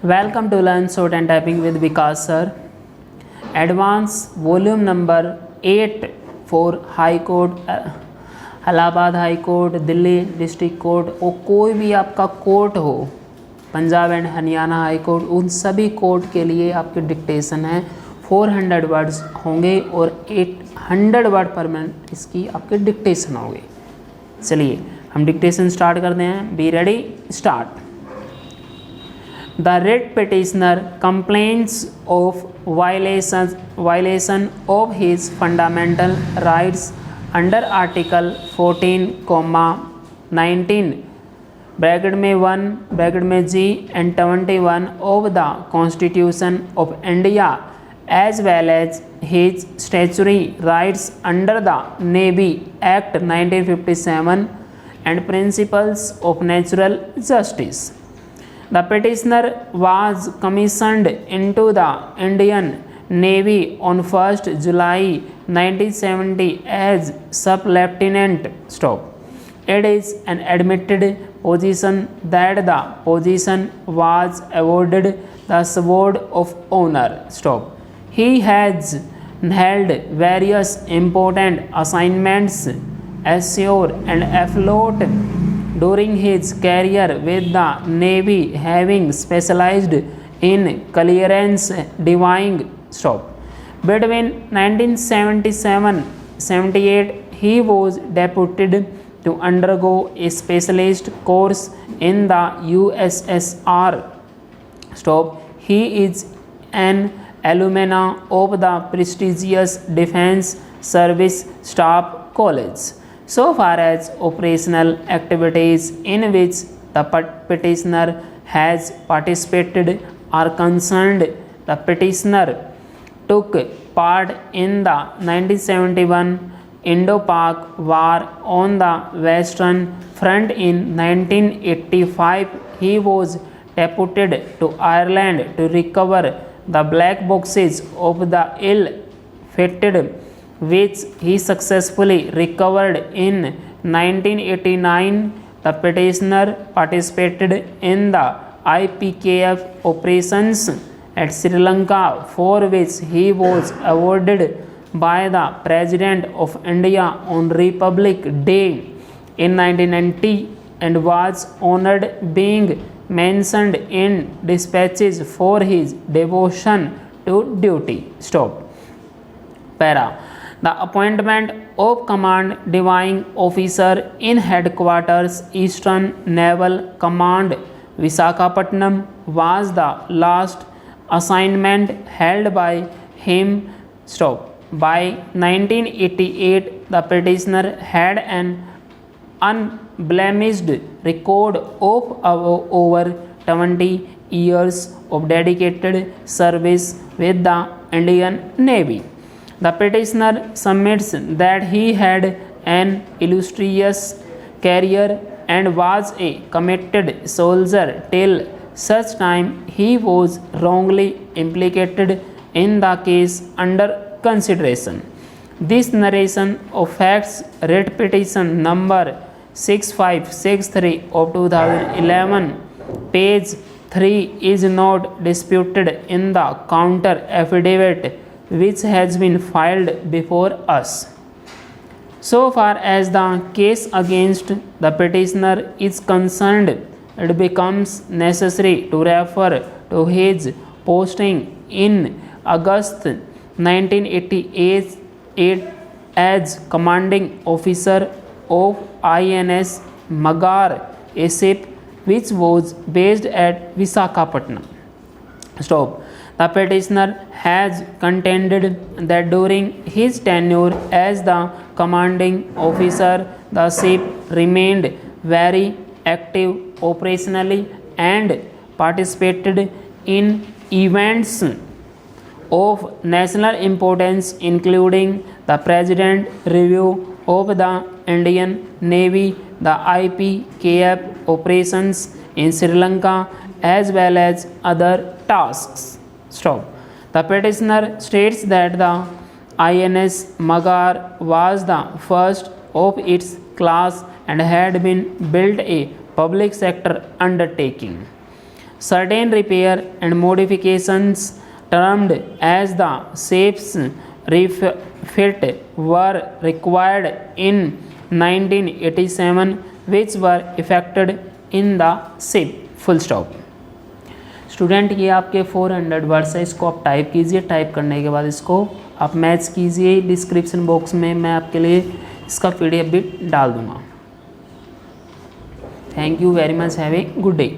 Welcome to Learn Short and Typing with Vikas sir. Advance volume number 8 for High Court, Allahabad high court, Delhi district court और कोई भी आपका court हो, Punjab and Haryana high court, उन सभी court के लिए आपकी डिक्टेशन है 400 वर्ड्स होंगे और 800 वर्ड पर मिनट इसकी आपकी डिक्टेशन होगी। चलिए हम डिक्टेशन स्टार्ट करते हैं। Be ready, start. The writ petitioner complains of violation of his fundamental rights under Article 14, 19 (1) (g) and 21 of the Constitution of India, as well as his statutory rights under the Navy Act 1957 and principles of natural justice. The petitioner was commissioned into the Indian Navy on 1st July 1970 as sub-lieutenant. It is an admitted position that the position was awarded the sword of honor. He has held various important assignments ashore and afloat during his career with the Navy, having specialized in clearance diving. Between 1977-78, he was deputed to undergo a specialist course in the USSR. He is an alumna of the prestigious Defense Service Staff College. So far as operational activities in which the petitioner has participated are concerned, the petitioner took part in the 1971 Indo-Pak War on the Western Front. In 1985, he was deputed to Ireland to recover the black boxes of the ill-fated, which he successfully recovered. In 1989, the petitioner participated in the IPKF operations at Sri Lanka, for which he was awarded by the President of India on Republic Day in 1990 and was honored, being mentioned in dispatches for his devotion to duty. Para. The appointment of Command Divine Officer in Headquarters Eastern Naval Command, Visakhapatnam, was the last assignment held by him. By 1988, the petitioner had an unblemished record of over 20 years of dedicated service with the Indian Navy. The petitioner submits that he had an illustrious career and was a committed soldier till such time he was wrongly implicated in the case under consideration. This narration of facts, writ petition number 6563 of 2011, page 3, is not disputed in the counter affidavit which has been filed before us. So far as the case against the petitioner is concerned, it becomes necessary to refer to his posting in August 1988 as commanding officer of INS Magar, a ship which was based at Visakhapatnam. The petitioner has contended that during his tenure as the commanding officer, the ship remained very active operationally and participated in events of national importance, including the President Review of the Indian Navy, the IPKF operations in Sri Lanka, as well as other tasks. The petitioner states that the INS Magar was the first of its class and had been built a public sector undertaking. Certain repair and modifications termed as the ship's refit were required in 1987 which were effected in the ship. Full stop. Student ये आपके 400 words है, इसको आप type कीजिए, type करने के बाद इसको आप मैच कीजिए। डिस्क्रिप्शन बॉक्स में मैं आपके लिए इसका PDF भी डाल दूँगा। Thank you very much, have a good day.